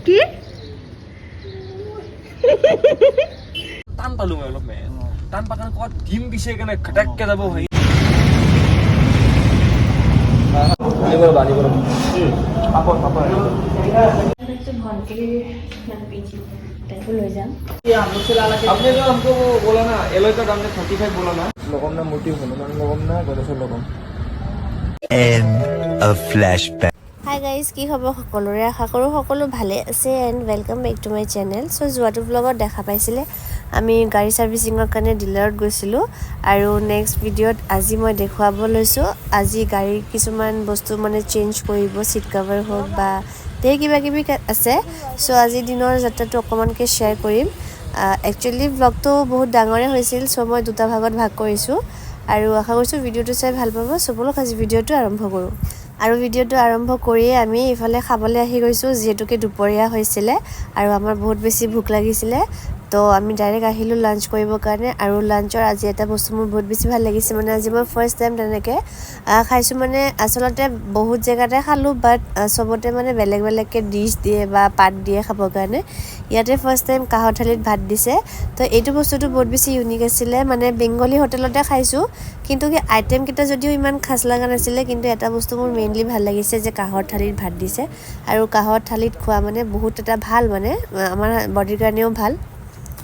কি টান পালো মই অলপ টান পাকান ক'ত ডিম পিছে কেনে ঘটাককে যাব ভাই आपने जो हमको वो बोला ना एलोय का दाम ने 35 बोला ना लोगों ने मोटिव हनुमान लोगों ने गणेश लोगों End of flashback. Hi guys কি খবৰ সকলোৰে আশা কৰোঁ সকলো ভালে আছে and welcome back to my channel so' যোৱাটো ব্লগত দেখা পাইছিলে আমি গাড়ী ছাৰ্ভিচিঙৰ কাৰণে ডিলাৰত গৈছিলোঁ আৰু নেক্সট ভিডিঅ'ত আজি মই দেখুৱাব লৈছোঁ আজি গাড়ীৰ কিছুমান বস্তু মানে চেঞ্জ কৰিব ছিট কভাৰ হওক বা ধেৰ কিবা কিবি আছে চ' আজিৰ দিনৰ যাত্ৰাটো অকণমানকৈ শ্বেয়াৰ কৰিম একচুৱেলি ব্লগটো বহুত ডাঙৰে হৈছিল চ' মই দুটা ভাগত ভাগ কৰিছোঁ আৰু আশা কৰিছোঁ ভিডিঅ'টো চাই ভাল পাব চবলক আজি ভিডিঅ'টো আৰম্ভ কৰোঁ আৰু ভিডিঅ'টো আৰম্ভ কৰিয়ে আমি ইফালে খাবলৈ আহি গৈছোঁ যিহেতুকে দুপৰীয়া হৈছিলে আৰু আমাৰ বহুত বেছি ভোক লাগিছিলে তো আমি ডাইৰেক্ট আহিলোঁ লাঞ্চ কৰিবৰ কাৰণে আৰু লাঞ্চৰ আজি এটা বস্তু মোৰ বহুত বেছি ভাল লাগিছে মানে আজি মই ফাৰ্ষ্ট টাইম তেনেকৈ খাইছোঁ মানে আচলতে বহুত জেগাতে খালোঁ বাট চবতে মানে বেলেগ বেলেগকৈ ডিছ দিয়ে বা পাত দিয়ে খাবৰ কাৰণে ইয়াতে ফাৰ্ষ্ট টাইম কাঁহৰ থালিত ভাত দিছে তো এইটো বস্তুটো বহুত বেছি ইউনিক আছিলে মানে বেংগলী হোটেলতে খাইছোঁ কিন্তু কি আইটেমকেইটা যদিও ইমান খাচ লগা নাছিলে কিন্তু এটা বস্তু মোৰ মেইনলি ভাল লাগিছে যে কাঁহৰ থালিত ভাত দিছে আৰু কাঁহৰ থালিত খোৱা মানে বহুত এটা ভাল মানে আমাৰ বডিৰ কাৰণেও ভাল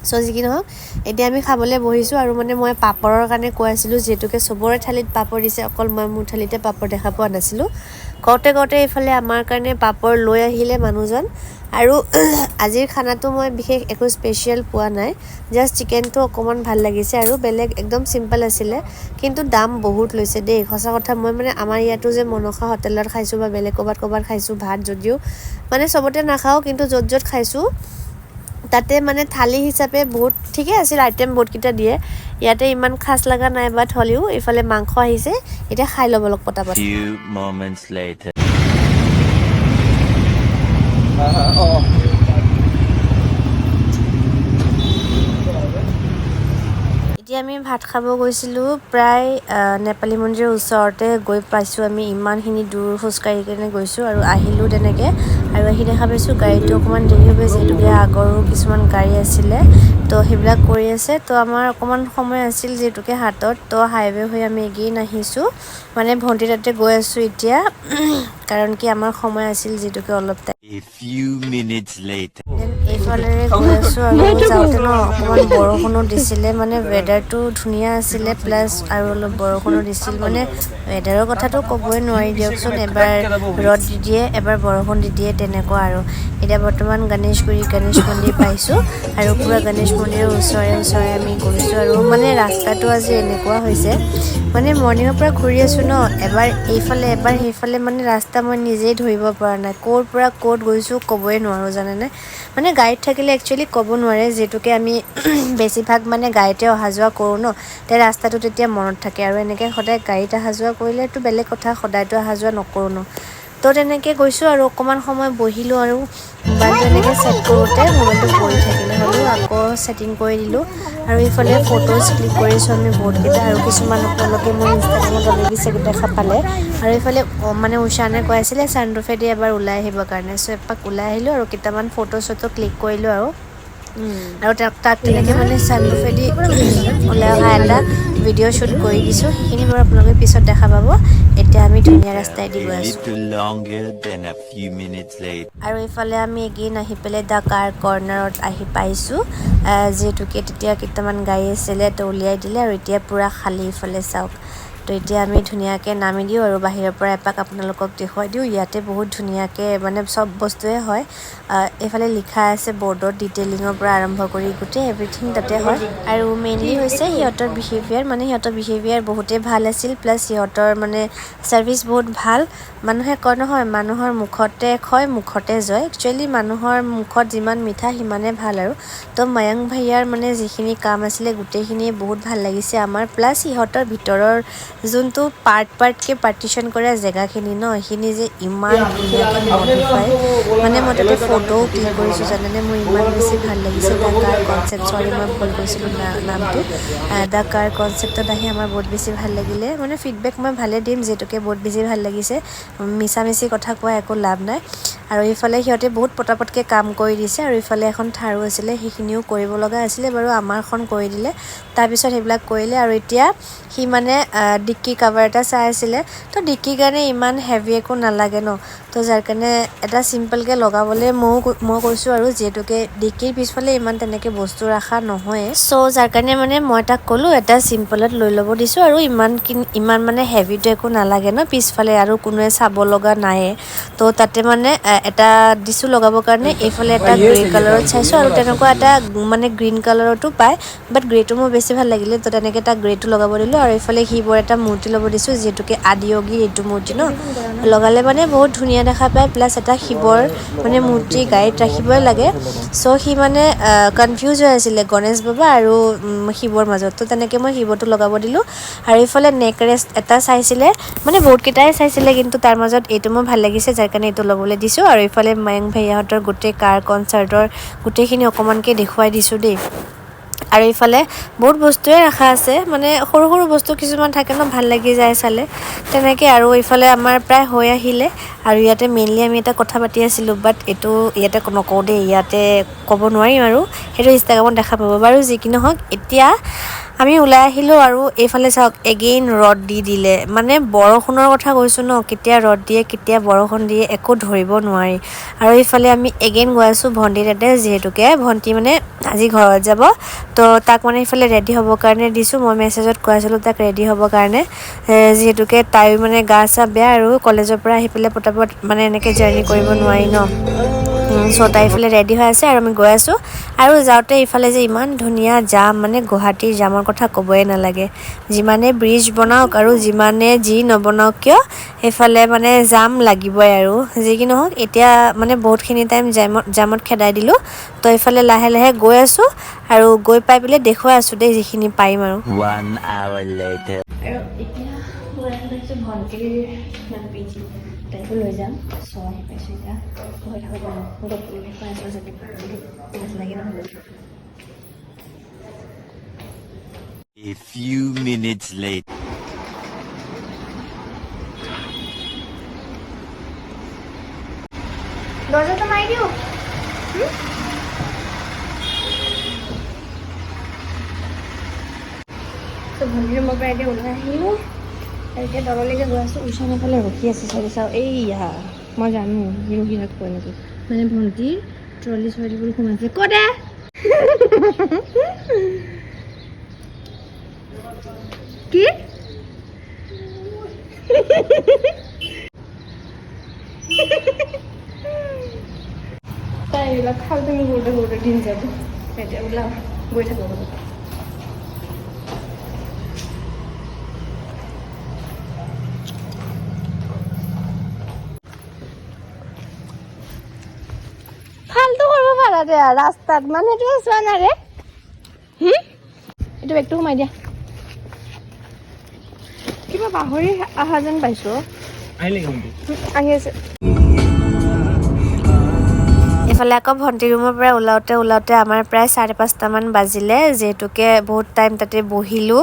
চ' যি কি নহওক এতিয়া আমি খাবলৈ বহিছোঁ আৰু মানে মই পাপৰৰ কাৰণে কৈ আছিলোঁ যিহেতুকে চবৰে থালিত পাপৰ দিছে অকল মই মোৰ থালিতে পাপৰ দেখা পোৱা নাছিলোঁ কওঁতে এইফালে আমাৰ কাৰণে পাপৰ লৈ আহিলে মানুহজন আৰু আজিৰ খানাটো মই বিশেষ একো স্পেচিয়েল পোৱা নাই জাষ্ট চিকেনটো অকণমান ভাল লাগিছে আৰু বেলেগ একদম চিম্পল আছিলে কিন্তু দাম বহুত লৈছে দেই সঁচা কথা মই মানে আমাৰ ইয়াতো যে মনসা হোটেলত খাইছোঁ বা বেলেগ ক'ৰবাত খাইছোঁ ভাত যদিও মানে চবতে নাখাওঁ কিন্তু য'ত খাইছোঁ তাতে মানে থালি হিচাপে বহুত ঠিকে আছিল আইটেম বহুতকেইটা দিয়ে ইয়াতে ইমান খাচ লগা নাই বাট হ'লেও ইফালে মাংস আহিছে এতিয়া খাই ল'ব লগ পটাপট Few moments later. এতিয়া আমি ভাত খাব গৈছিলোঁ প্ৰায় নেপালী মন্দিৰৰ ওচৰতে গৈ পাইছোঁ আমি ইমানখিনি দূৰ খোজকাঢ়ি কেনে গৈছোঁ আৰু আহিলোঁ তেনেকৈ আৰু আহি দেখা পাইছোঁ গাড়ীটো অকণমান দেৰি হৈ গৈছে যিহেতুকে আগৰো কিছুমান গাড়ী আছিলে তো সেইবিলাক কৰি আছে তো আমাৰ অকণমান সময় আছিল যিহেতুকে হাতত তো হাইৱে হৈ আমি এগেইন আহিছোঁ মানে ভণ্টি তাতে গৈ আছোঁ এতিয়া কাৰণ কি আমাৰ সময় আছিল যিহেতুকে অলপ A few minutes later. এইফালেৰে গৈ আছোঁ আৰু যাওঁতে ন অকণমান বৰষুণো দিছিলে মানে ৱেডাৰটো ধুনীয়া আছিলে প্লাছ আৰু অলপ বৰষুণো দিছিল মানে ৱেডাৰৰ কথাটো ক'বই নোৱাৰি দিয়কচোন এবাৰ ৰ'দ দি দিয়ে এবাৰ বৰষুণ দি দিয়ে তেনেকুৱা আৰু এতিয়া বৰ্তমান গণেশ মন্দিৰ পাইছোঁ আৰু পূৰা গণেশ মন্দিৰৰ ওচৰে আমি গৈছোঁ আৰু মানে ৰাস্তাটো আজি এনেকুৱা হৈছে মানে মৰ্ণিঙৰ পৰা ঘূৰি আছোঁ ন এবাৰ এইফালে এবাৰ সেইফালে মানে ৰাস্তা মই নিজেই ধৰিব পৰা নাই ক'ৰ পৰা ক'ত গৈছোঁ ক'বই নোৱাৰোঁ জানেনে মানে গাড়ীত থাকিলে একচুৱেলি ক'ব নোৱাৰে যিহেতুকে আমি বেছিভাগ মানে গাড়ীতে অহা যোৱা কৰোঁ ন তে ৰাস্তাটো তেতিয়া মনত থাকে আৰু এনেকৈ সদায় গাড়ীত অহা যোৱা কৰিলেতো বেলেগ কথা সদায়তো অহা যোৱা নকৰোঁ ন তো তেনেকৈ গৈছোঁ আৰু অকণমান সময় বহিলোঁ আৰু মোবাইলটো এনেকৈ ছেট কৰোঁতে মোবাইলটো পৰি থাকিলে হ'লেও আকৌ ছেটিং কৰি দিলোঁ আৰু ইফালে ফটোজ ক্লিক কৰিছোঁ আমি বহুতকেইটা আৰু কিছুমান আপোনালোকে মোৰ ইনষ্টাগ্ৰামত অলৰেডি চাগে দেখা পালে আৰু ইফালে মানে উষানে কৈ আছিলে ছানৰুফেদি এবাৰ ওলাই আহিবৰ কাৰণে চ' এপাক ওলাই আহিলোঁ আৰু কেইটামান ফটো ক্লিক কৰিলোঁ আৰু তাক তেনেকৈ মানে ছানৰুফেদি ওলাই অহা এটা ভিডিঅ' শ্বুট কৰি দিছোঁ সেইখিনি বাৰু আপোনালোকে পিছত দেখা পাব এতিয়া আমি ধুনীয়া ৰাস্তাইদি গৈ A আছোঁ little longer than a few minutes later. আৰু এইফালে আমি এগেইন আহি পেলাই দ্য কাৰ কৰ্ণাৰত আহি পাইছোঁ যিহেতুকে তেতিয়া কেইটামান গাড়ী আছিলে তো উলিয়াই দিলে আৰু এতিয়া পূৰা খালী ইফালে চাওক তো এতিয়া আমি ধুনীয়াকৈ নামি দিওঁ আৰু বাহিৰৰ পৰা এপাক আপোনালোকক দেখুৱাই দিওঁ ইয়াতে বহুত ধুনীয়াকৈ মানে চব বস্তুৱে হয় এইফালে লিখা আছে বৰ্ডত ডিটেইলিঙৰ পৰা আৰম্ভ কৰি গোটেই এভৰিথিং তাতে হয় আৰু মেইনলি হৈছে সিহঁতৰ বিহেভিয়াৰ বহুতেই ভাল আছিল প্লাছ সিহঁতৰ মানে ছাৰ্ভিচ বহুত ভাল মানুহে কয় নহয় মানুহৰ মুখতে কয় মুখতে জয় একচুৱেলি মানুহৰ মুখত যিমান মিঠা সিমানে ভাল আৰু তো ময়ংক ভাইয়াৰ মানে যিখিনি কাম আছিলে গোটেইখিনি বহুত ভাল লাগিছে আমাৰ প্লাছ সিহঁতৰ ভিতৰৰ যোনটো পাৰ্টকৈ পাৰ্টিশ্যন কৰা জেগাখিনি ন সেইখিনি যে ইমান ধুনীয়াকৈ মডিফাই মানে মই তাতে ফটোও ক্লিক কৰিছোঁ জানেনে মোৰ ইমান বেছি ভাল লাগিছে দ্য কাৰ কনচেপ্ট চৰি মই ভুল কৈছিলোঁ নামটো দ্য কাৰ কনচেপ্টত আহি আমাৰ বহুত বেছি ভাল লাগিলে মানে ফিডবেক মই ভালে দিম যিহেতুকে বহুত বেছি ভাল লাগিছে মিছামিছি কথা কোৱা একো লাভ নাই আৰু ইফালে সিহঁতে বহুত পটাপটকৈ কাম কৰি দিছে আৰু ইফালে এখন থাৰো আছিলে সেইখিনিও কৰিব লগা আছিলে বাৰু আমাৰখন কৰি দিলে তাৰপিছত সেইবিলাক কৰিলে আৰু এতিয়া সি মানে ডিক্কি কাভাৰ এটা চাই আছিলে তো ডিক্কিৰ কাৰণে ইমান হেভি একো নালাগে ন তো যাৰ কাৰণে এটা চিম্পলকৈ লগাবলৈ মই কৈছোঁ আৰু যিহেতুকে ডিক্কিৰ পিছফালে ইমান তেনেকৈ বস্তু ৰখা নহয় চ' যাৰ কাৰণে মানে মই তাক ক'লোঁ এটা চিম্পলত লৈ ল'ব দিছোঁ আৰু ইমান মানে হেভিটো একো নালাগে ন পিছফালে আৰু কোনোৱে চাব লগা নাই তো তাতে মানে এটা দিছোঁ লগাবৰ কাৰণে এইফালে এটা গ্ৰে কালাৰত চাইছোঁ আৰু তেনেকুৱা এটা মানে গ্ৰীণ কালাৰতো পায় বাট গ্ৰেটো মোৰ বেছি ভাল লাগিলে তো তেনেকৈ এটা গ্ৰেটো লগাব দিলোঁ আৰু এইফালে শিৱৰ এটা মূৰ্তি ল'ব দিছোঁ যিহেতুকে আদিয়োগীৰ এইটো মূৰ্তি ন লগালে মানে বহুত ধুনীয়া দেখা পায় প্লাছ এটা শিৱৰ মানে মূৰ্তি গাড়ীত ৰাখিবই লাগে চ' সি মানে কনফিউজ হৈ আছিলে গণেশ বাবা আৰু শিৱৰ মাজত তো তেনেকৈ মই শিৱটো লগাব দিলোঁ আৰু এইফালে নেকলেছ এটা চাইছিলে মানে বহুতকেইটাই চাইছিলে কিন্তু তাৰ মাজত এইটো মোৰ ভাল লাগিছে যাৰ কাৰণে এইটো ল'বলৈ দিছোঁ আৰু এইফালে মায়ং ভেয়াহঁতৰ গোটেই কাৰ কনচাৰ্টৰ গোটেইখিনি অকণমানকৈ দেখুৱাই দিছোঁ দেই আৰু ইফালে বহুত বস্তুৱে ৰাখা আছে মানে সৰু সৰু বস্তু কিছুমান থাকে ন ভাল লাগি যায় চালে তেনেকৈ আৰু ইফালে আমাৰ প্ৰায় হৈ আহিলে আৰু ইয়াতে মেইনলি আমি এটা কথা পাতি আছিলোঁ বাট এইটো ইয়াতে নকওঁ দেই ইয়াতে ক'ব নোৱাৰিম আৰু সেইটো ইনষ্টাগ্ৰামত দেখা পাব বাৰু যি কি নহওক এতিয়া আমি ওলাই আহিলোঁ আৰু এইফালে চাওক এগেইন ৰদ দি দিলে মানে বৰষুণৰ কথা কৈছোঁ ন কেতিয়া ৰদ দিয়ে কেতিয়া বৰষুণ দিয়ে একো ধৰিব নোৱাৰি আৰু এইফালে আমি এগেইন গৈ আছোঁ ভণ্টি তাতে যিহেতুকে ভণ্টি মানে আজি ঘৰত যাব তো তাক মানে এইফালে ৰেডি হ'বৰ কাৰণে দিছোঁ মই মেছেজত কৈ আছিলোঁ তাক ৰেডি হ'বৰ কাৰণে যিহেতুকে তাইও মানে গা চা বেয়া আৰু কলেজৰ পৰা আহি পেলাই পটাপট মানে এনেকৈ জাৰ্ণি কৰিব নোৱাৰি ন চ' তাই ইফালে ৰেডি হৈ আছে আৰু আমি গৈ আছোঁ আৰু যাওঁতে ইফালে যে ইমান ধুনীয়া জাম মানে গুৱাহাটীৰ জামৰ কথা ক'বই নালাগে যিমানে ব্ৰিজ বনাওক আৰু যিমানে যি নবনাওক কিয় সেইফালে মানে জাম লাগিবই আৰু যি কি নহওক এতিয়া মানে বহুতখিনি টাইম জামত খেদাই দিলোঁ তো এইফালে লাহে লাহে গৈ আছোঁ আৰু গৈ পাই পেলাই দেখুৱাই আছোঁ দেই যিখিনি পাৰিম আৰু 1 hour later. আৰু এতিয়া মই আহিছোঁ ভণ্টিৰ পিজি তাইকো লৈ যাম চ' আহি পাইছোঁ এতিয়া গৈ থাকোঁ দেখুৱাই আছোঁ যদি পাৰোঁ লাগে নহ'লে A few minutes later. দৰজাটা মাৰি দিওঁ তো ভণ্টিৰ ৰুমৰ পৰা এতিয়া ওলাই আহিলোঁ আৰু এতিয়া দললৈকে গৈ আছোঁ ওচৰৰ ফালে ৰখি আছে চাৰি চাওঁ এইয়া মই জানো ৰখি থাকোঁ এনেকৈ মানে ভণ্টিৰ ট্ৰলি চলি বুলি সোমাইছে ক'তে কি তাই এইবিলাক খাল তুমি কৰোঁতে কৰোঁতে দিন যাব এতিয়া ওলাম গৈ থাকোঁ ফালতু কৰিব পাৰা দে ৰাস্তাত মানুহটো চোৱা নাই ৰে এইটো বেগটো সোমাই দিয়া কিবা পাহৰি অহা যেন পাইছোঁ আহি আছে এইফালে আকৌ ভণ্টি ৰুমৰ পৰা ওলাওঁতে আমাৰ প্ৰায় 5:30মান বাজিলে যিহেতুকে বহুত টাইম তাতে বহিলোঁ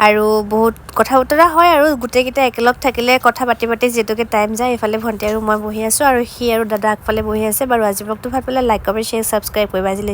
আৰু বহুত কথা বতৰা হয় আৰু গোটেইকেইটা একেলগ থাকিলে কথা পাতি যিহেতুকে টাইম যায় এইফালে ভণ্টি আৰু মই বহি আছোঁ আৰু সি আৰু দাদা আগফালে বহি আছে বাৰু আজি ব্লগটো ভাল পালে লাইক কমেণ্ট শ্বেয়াৰ ছাবস্ক্ৰাইব কৰিবা আজিলৈ